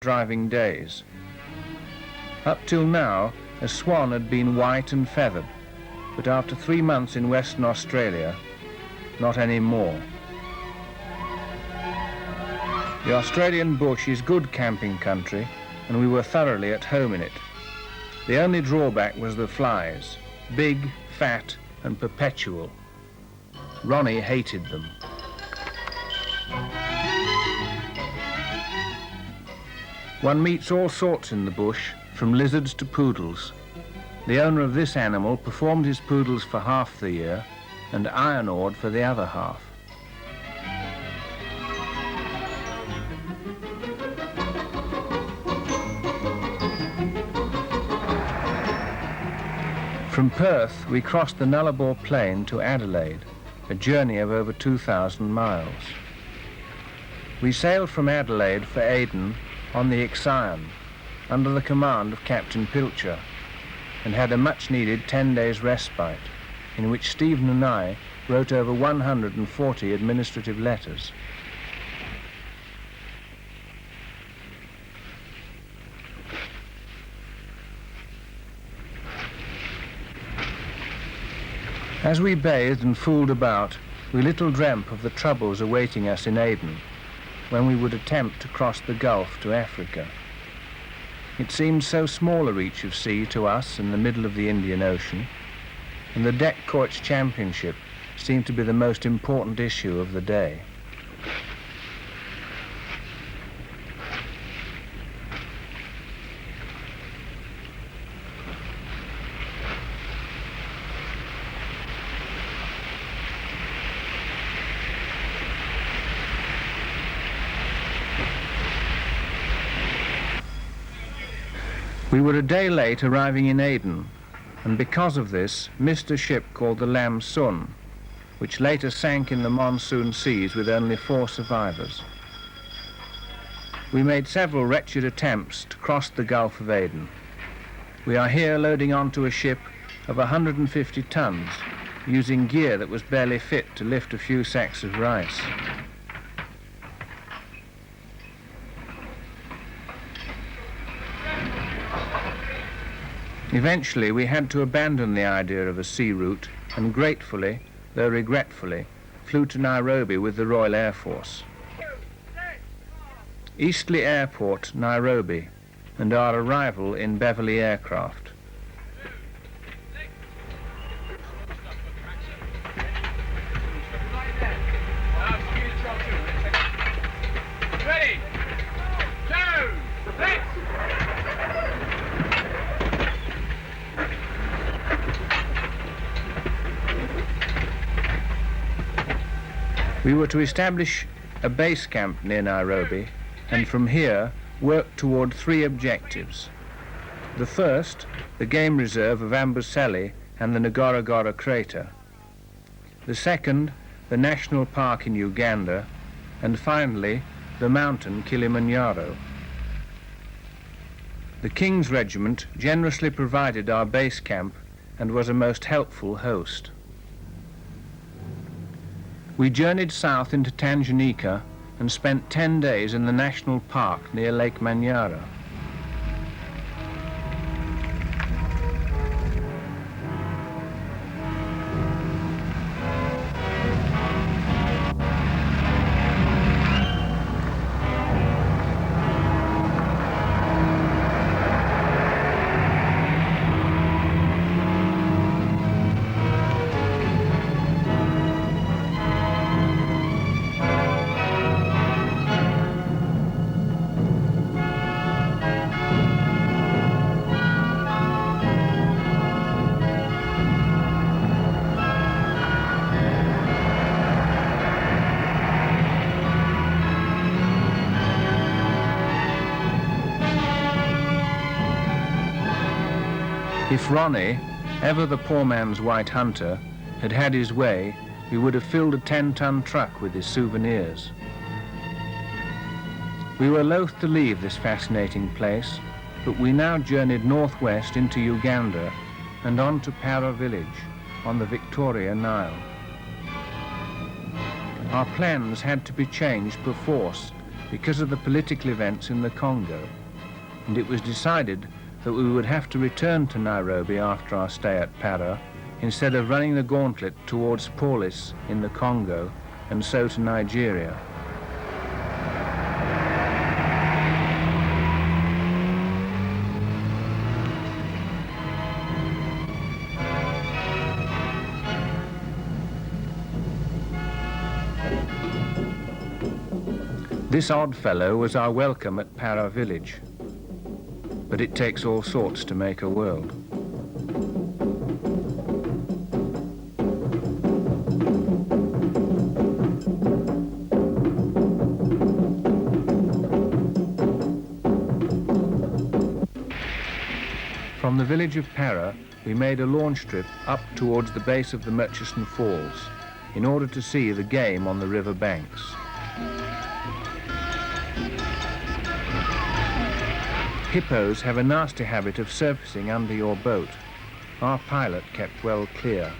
driving days. Up till now, a swan had been white and feathered, but after 3 months in Western Australia, not any more. The Australian bush is good camping country, and we were thoroughly at home in it. The only drawback was the flies, big, fat, and perpetual. Ronnie hated them. One meets all sorts in the bush, from lizards to poodles. The owner of this animal performed his poodles for half the year and iron-ored for the other half. From Perth, we crossed the Nullarbor Plain to Adelaide, a journey of over 2,000 miles. We sailed from Adelaide for Aden on the Ixion, under the command of Captain Pilcher, and had a much-needed 10 days respite, in which Stephen and I wrote over 140 administrative letters. As we bathed and fooled about, we little dreamt of the troubles awaiting us in Aden, when we would attempt to cross the Gulf to Africa. It seemed so small a reach of sea to us in the middle of the Indian Ocean, and the Deck Quoits Championship seemed to be the most important issue of the day. We were a day late arriving in Aden, and because of this, missed a ship called the Lam Sun, which later sank in the monsoon seas with only 4 survivors. We made several wretched attempts to cross the Gulf of Aden. We are here loading onto a ship of 150 tons, using gear that was barely fit to lift a few sacks of rice. Eventually, we had to abandon the idea of a sea route and gratefully, though regretfully, flew to Nairobi with the Royal Air Force. Eastleigh Airport, Nairobi, and our arrival in Beverley Aircraft. We were to establish a base camp near Nairobi, and from here work toward 3 objectives. The first, the game reserve of Amboseli and the Ngorongoro crater. The second, the national park in Uganda, and finally, the mountain Kilimanjaro. The King's Regiment generously provided our base camp and was a most helpful host. We journeyed south into Tanganyika and spent 10 days in the national park near Lake Manyara. If Ronnie, ever the poor man's white hunter, had had his way, we would have filled a 10-ton truck with his souvenirs. We were loath to leave this fascinating place, but we now journeyed northwest into Uganda and on to Para village on the Victoria Nile. Our plans had to be changed perforce because of the political events in the Congo, and it was decided that we would have to return to Nairobi after our stay at Para instead of running the gauntlet towards Paulis in the Congo and so to Nigeria. This odd fellow was our welcome at Para village, but it takes all sorts to make a world. From the village of Para, we made a launch trip up towards the base of the Murchison Falls in order to see the game on the river banks. Hippos have a nasty habit of surfacing under your boat. Our pilot kept well clear.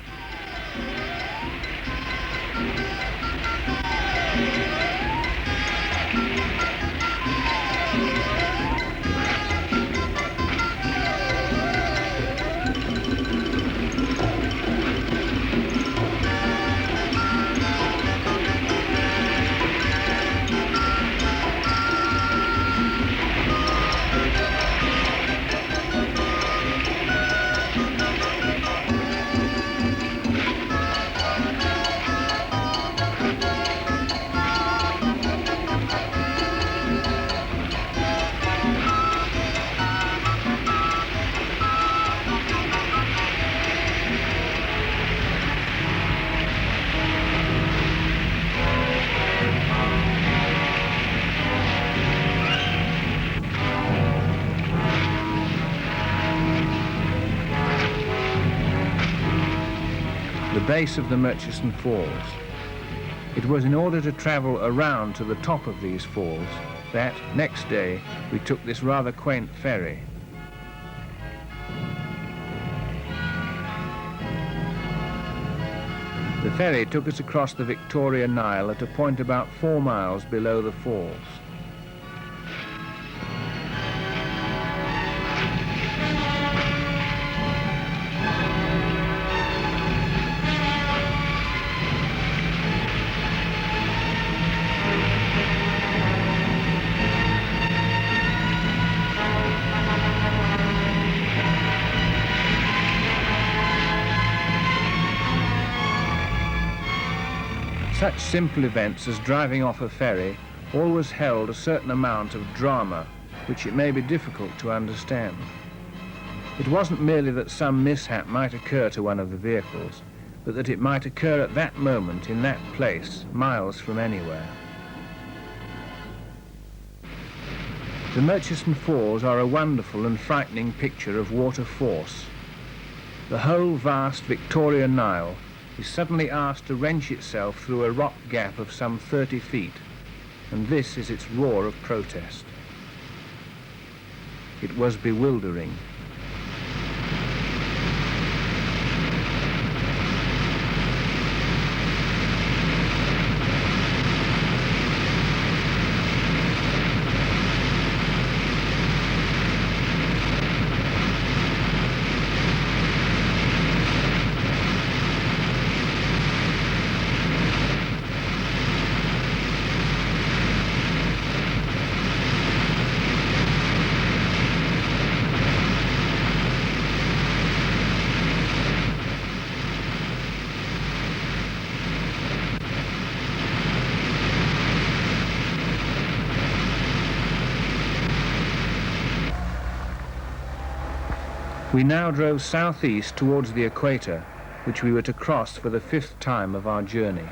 The base of the Murchison Falls. It was in order to travel around to the top of these falls that, next day, we took this rather quaint ferry. The ferry took us across the Victoria Nile at a point about 4 miles below the falls. Such simple events as driving off a ferry always held a certain amount of drama, which it may be difficult to understand. It wasn't merely that some mishap might occur to one of the vehicles, but that it might occur at that moment in that place, miles from anywhere. The Murchison Falls are a wonderful and frightening picture of water force. The whole vast Victoria Nile is suddenly asked to wrench itself through a rock gap of some 30 feet, and this is its roar of protest. It was bewildering. We now drove southeast towards the equator, which we were to cross for the 5th time of our journey.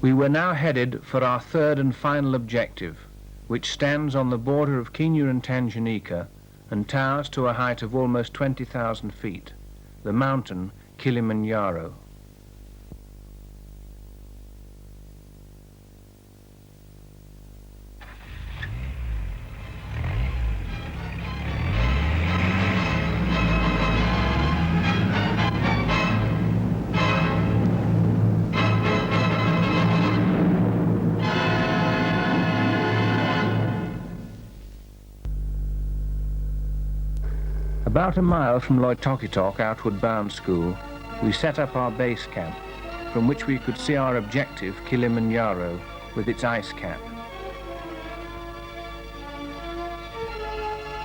We were now headed for our 3rd and final objective, which stands on the border of Kenya and Tanganyika and towers to a height of almost 20,000 feet, the mountain Kilimanjaro. About a mile from Loitokitok, outward bound school, we set up our base camp, from which we could see our objective, Kilimanjaro, with its ice cap.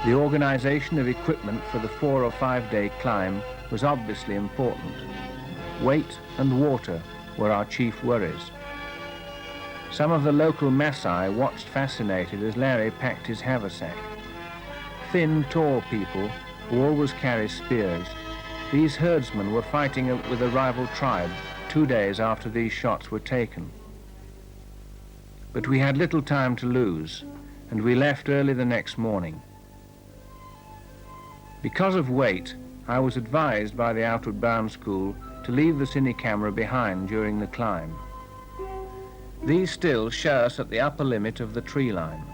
The organization of equipment for the 4 or 5 day climb was obviously important. Weight and water were our chief worries. Some of the local Maasai watched fascinated as Larry packed his haversack. Thin, tall people who always carry spears, these herdsmen were fighting with a rival tribe 2 days after these shots were taken. But we had little time to lose, and we left early the next morning. Because of weight, I was advised by the outward bound school to leave the cine camera behind during the climb. These stills show us at the upper limit of the tree line.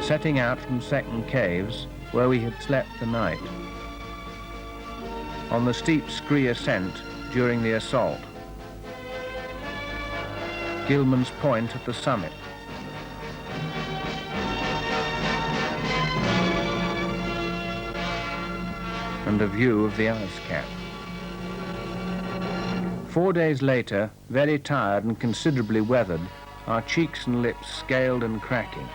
Setting out from Second Caves, where we had slept the night. On the steep scree ascent during the assault. Gilman's Point at the summit. And a view of the ice cap. 4 days later, very tired and considerably weathered, our cheeks and lips scaled and cracking.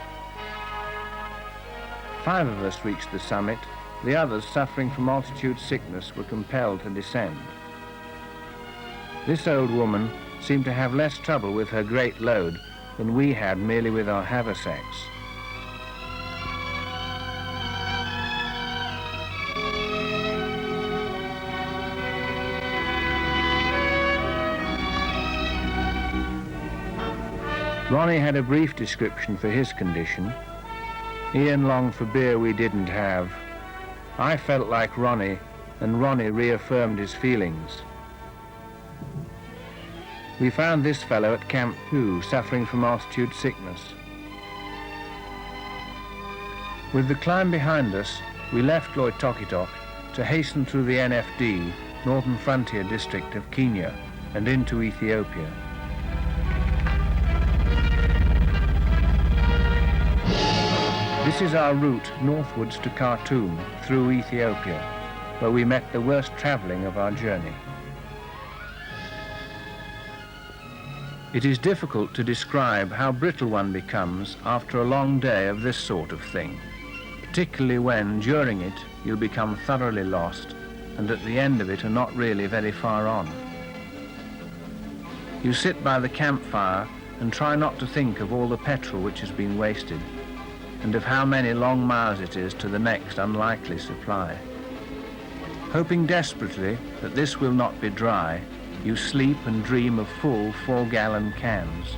5 of us reached the summit. The others, suffering from altitude sickness, were compelled to descend. This old woman seemed to have less trouble with her great load than we had merely with our haversacks. Ronnie had a brief description for his condition. Ian longed for beer we didn't have. I felt like Ronnie, and Ronnie reaffirmed his feelings. We found this fellow at Camp 2, suffering from altitude sickness. With the climb behind us, we left Loitokitok to hasten through the NFD, Northern Frontier District of Kenya, and into Ethiopia. This is our route northwards to Khartoum through Ethiopia, where we met the worst travelling of our journey. It is difficult to describe how brittle one becomes after a long day of this sort of thing, particularly when, during it, you become thoroughly lost and at the end of it are not really very far on. You sit by the campfire and try not to think of all the petrol which has been wasted, and of how many long miles it is to the next unlikely supply. Hoping desperately that this will not be dry, you sleep and dream of full 4-gallon cans.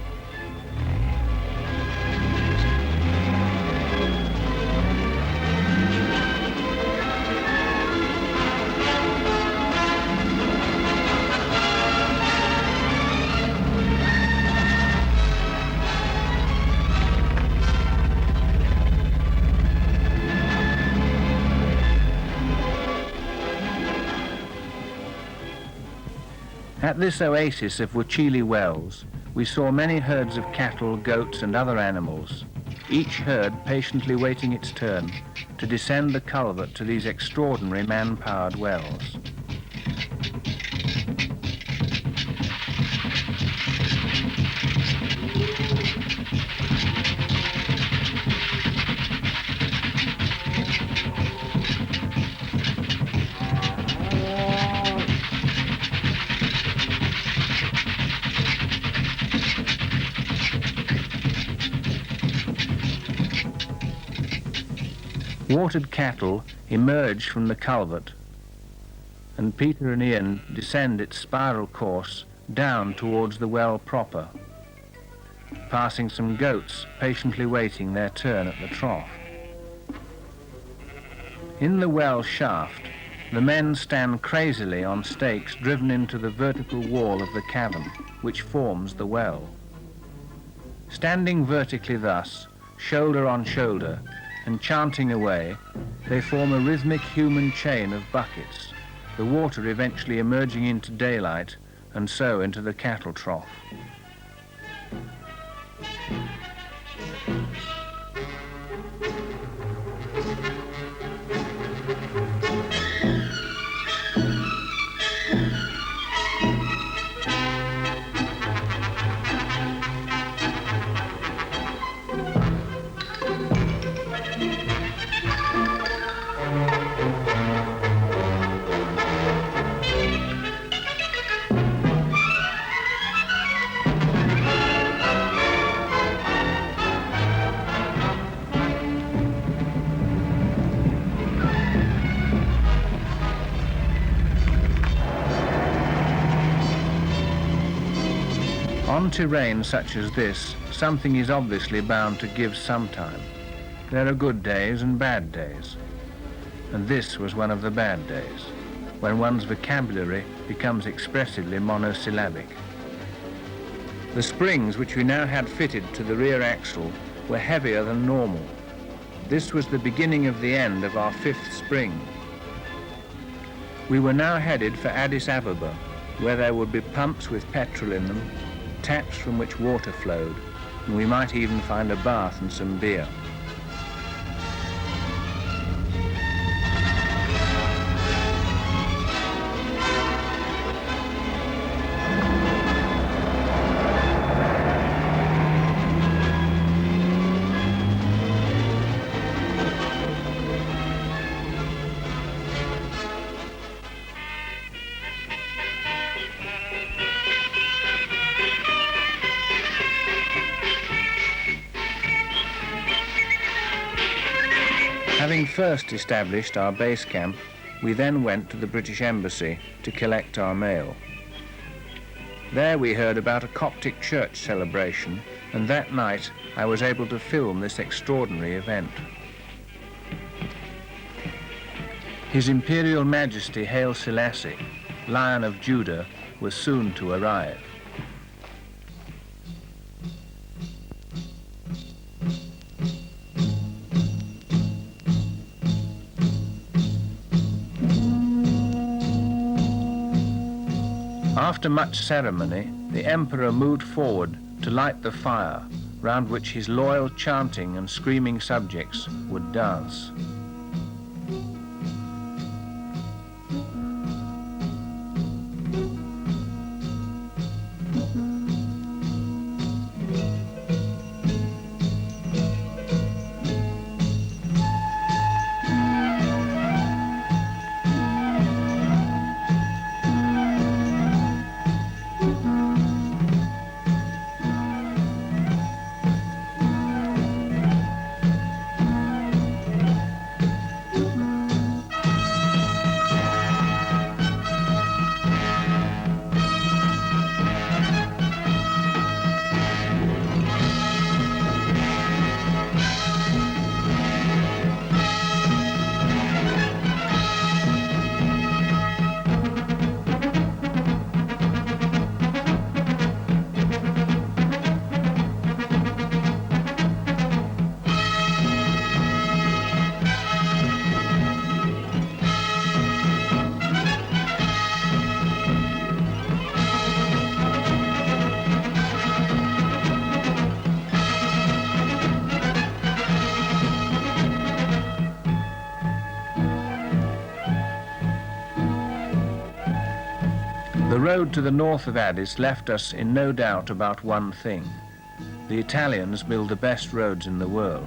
At this oasis of Wuchili Wells, we saw many herds of cattle, goats and other animals, each herd patiently waiting its turn to descend the culvert to these extraordinary man-powered wells. Watered cattle emerge from the culvert, and Peter and Ian descend its spiral course down towards the well proper. passing some goats patiently waiting their turn at the trough. In the well shaft, the men stand crazily on stakes driven into the vertical wall of the cavern, which forms the well. Standing vertically thus, shoulder on shoulder, and chanting away, they form a rhythmic human chain of buckets, the water eventually emerging into daylight and so into the cattle trough. On terrain such as this, something is obviously bound to give sometime. There are good days and bad days. And this was one of the bad days, when one's vocabulary becomes expressively monosyllabic. The springs which we now had fitted to the rear axle were heavier than normal. This was the beginning of the end of our fifth spring. We were now headed for Addis Ababa, where there would be pumps with petrol in them, taps from which water flowed, and we might even find a bath and some beer. Having first established our base camp, we then went to the British Embassy to collect our mail. There we heard about a Coptic church celebration, and that night I was able to film this extraordinary event. His Imperial Majesty Haile Selassie, Lion of Judah, was soon to arrive. After much ceremony, the Emperor moved forward to light the fire round which his loyal chanting and screaming subjects would dance. The road to the north of Addis left us in no doubt about one thing. The Italians build the best roads in the world.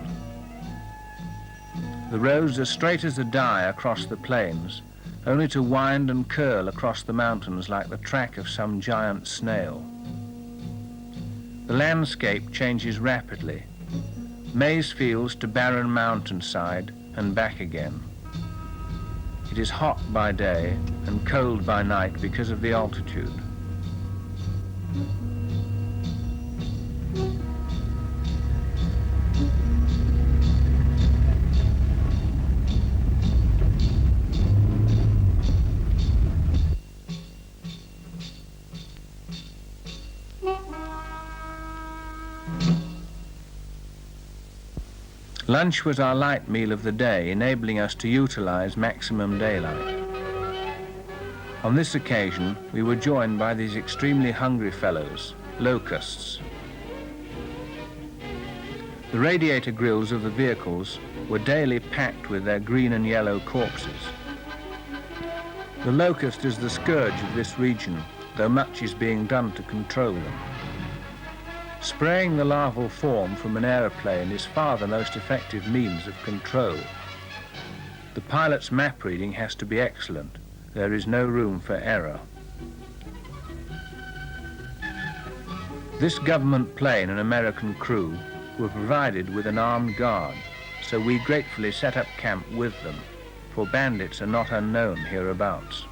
The roads are straight as a die across the plains, only to wind and curl across the mountains like the track of some giant snail. The landscape changes rapidly, maize fields to barren mountainside and back again. It is hot by day and cold by night because of the altitude. Lunch was our light meal of the day, enabling us to utilize maximum daylight. On this occasion, we were joined by these extremely hungry fellows, locusts. The radiator grills of the vehicles were daily packed with their green and yellow corpses. The locust is the scourge of this region, though much is being done to control them. Spraying the larval form from an aeroplane is far the most effective means of control. The pilot's map reading has to be excellent. There is no room for error. This government plane and American crew were provided with an armed guard, so we gratefully set up camp with them, for bandits are not unknown hereabouts.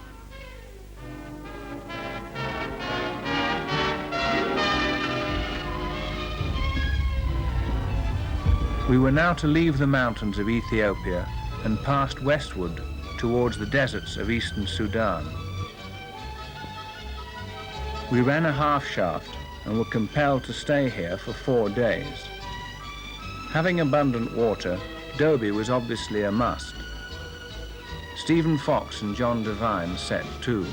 We were now to leave the mountains of Ethiopia and passed westward towards the deserts of eastern Sudan. We ran a half shaft and were compelled to stay here for 4 days. Having abundant water, Dobie was obviously a must. Stephen Fox and John Devine set to.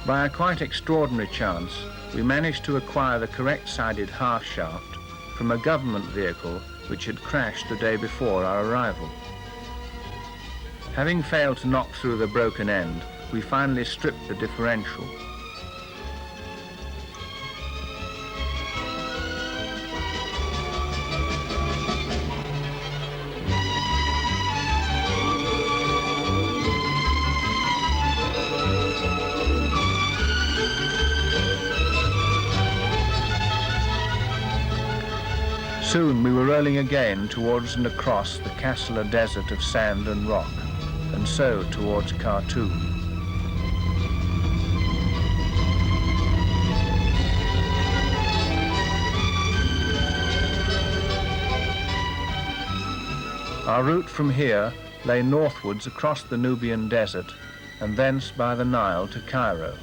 By a quite extraordinary chance, we managed to acquire the correct-sided half shaft from a government vehicle which had crashed the day before our arrival. Having failed to knock through the broken end, we finally stripped the differential. Soon we were rolling again towards and across the Kassala desert of sand and rock, and so towards Khartoum. Our route from here lay northwards across the Nubian desert and thence by the Nile to Cairo,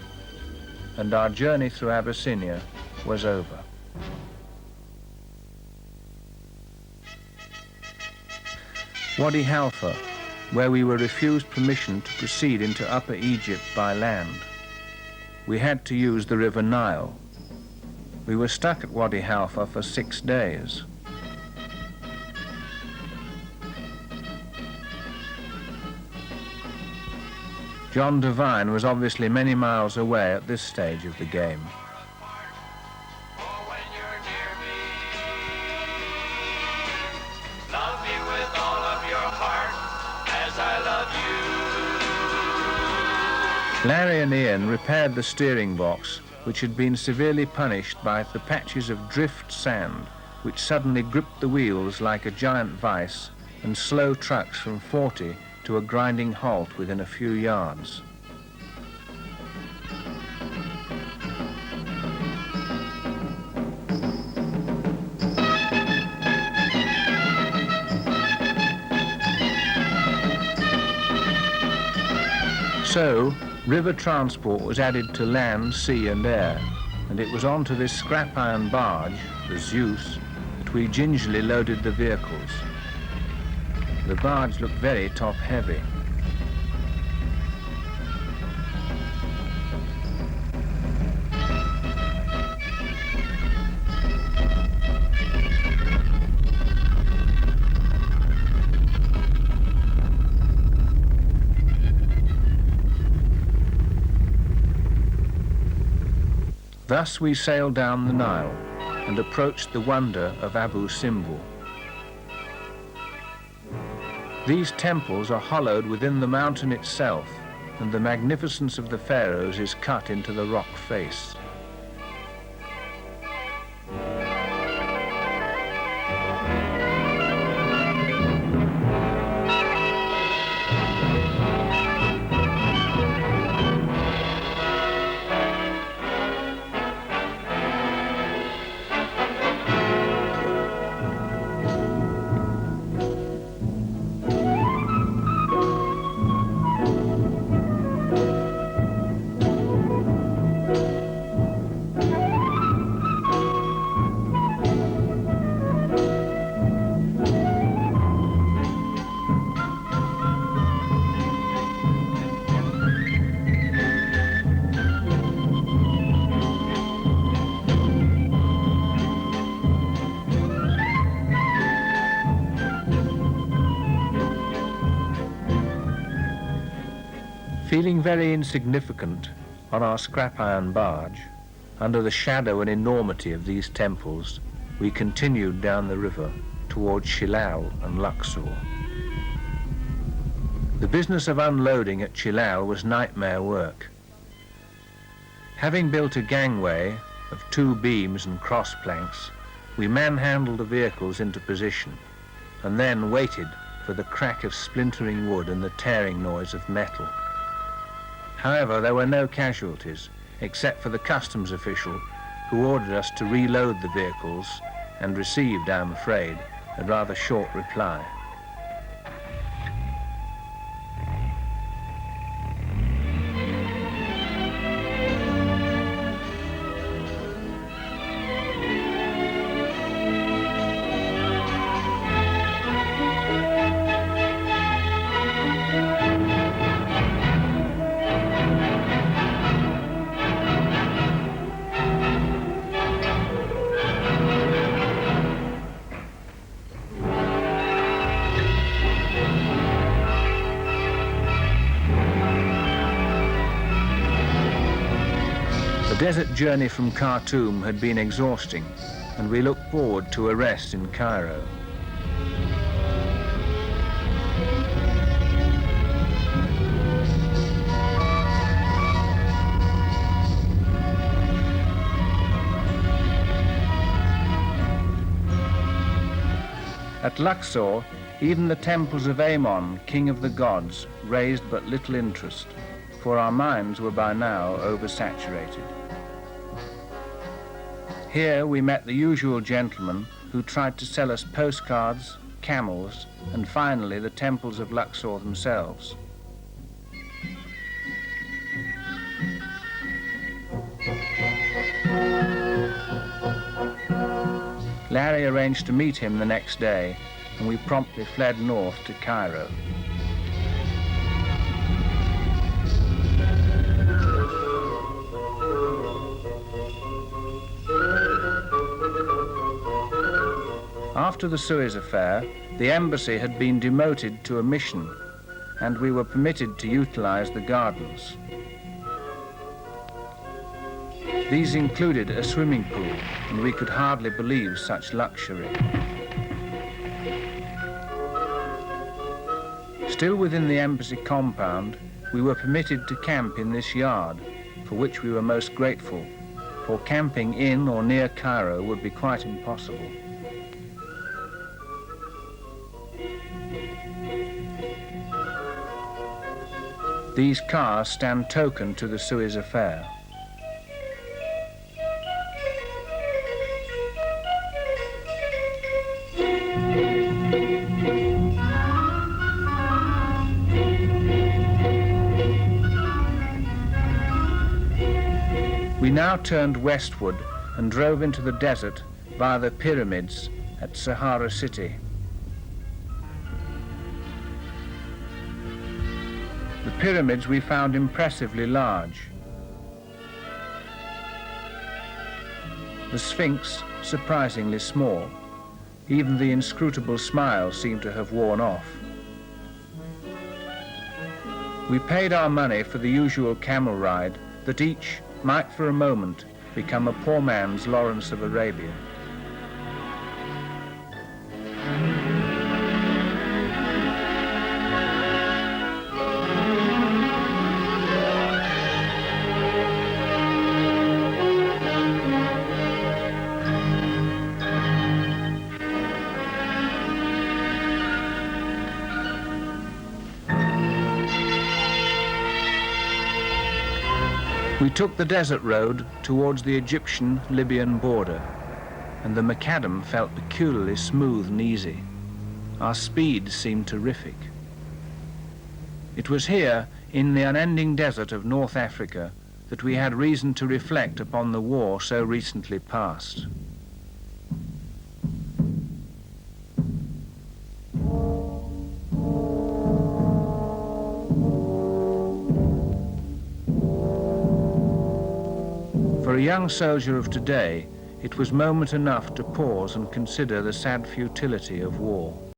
and our journey through Abyssinia was over. Wadi Halfa, where we were refused permission to proceed into Upper Egypt by land. We had to use the River Nile. We were stuck at Wadi Halfa for 6 days. John Devine was obviously many miles away at this stage of the game. Larry and Ian repaired the steering box, which had been severely punished by the patches of drift sand, which suddenly gripped the wheels like a giant vice and slow trucks from 40 to a grinding halt within a few yards. So, river transport was added to land, sea and air, and it was onto this scrap iron barge, the Zeus, that we gingerly loaded the vehicles. The barge looked very top-heavy. Thus we sailed down the Nile and approached the wonder of Abu Simbel. These temples are hollowed within the mountain itself, and the magnificence of the pharaohs is cut into the rock face. Feeling very insignificant on our scrap iron barge, under the shadow and enormity of these temples, we continued down the river towards Chilal and Luxor. The business of unloading at Chilal was nightmare work. Having built a gangway of 2 beams and cross planks, we manhandled the vehicles into position and then waited for the crack of splintering wood and the tearing noise of metal. However, there were no casualties, except for the customs official who ordered us to reload the vehicles and received, I'm afraid, a rather short reply. The desert journey from Khartoum had been exhausting, and we looked forward to a rest in Cairo. At Luxor, even the temples of Amon, king of the gods, raised but little interest, for our minds were by now oversaturated. Here we met the usual gentlemen who tried to sell us postcards, camels, and finally the temples of Luxor themselves. Larry arranged to meet him the next day, and we promptly fled north to Cairo. After the Suez affair, the embassy had been demoted to a mission, and we were permitted to utilize the gardens. These included a swimming pool, and we could hardly believe such luxury. Still within the embassy compound, we were permitted to camp in this yard, for which we were most grateful, for camping in or near Cairo would be quite impossible. These cars stand token to the Suez affair. We now turned westward and drove into the desert via the pyramids at Sahara City. The pyramids we found impressively large. The Sphinx surprisingly small. Even the inscrutable smile seemed to have worn off. We paid our money for the usual camel ride that each might for a moment become a poor man's Lawrence of Arabia. We took the desert road towards the Egyptian-Libyan border, and the macadam felt peculiarly smooth and easy. Our speed seemed terrific. It was here, in the unending desert of North Africa, that we had reason to reflect upon the war so recently past. For a young soldier of today, it was moment enough to pause and consider the sad futility of war.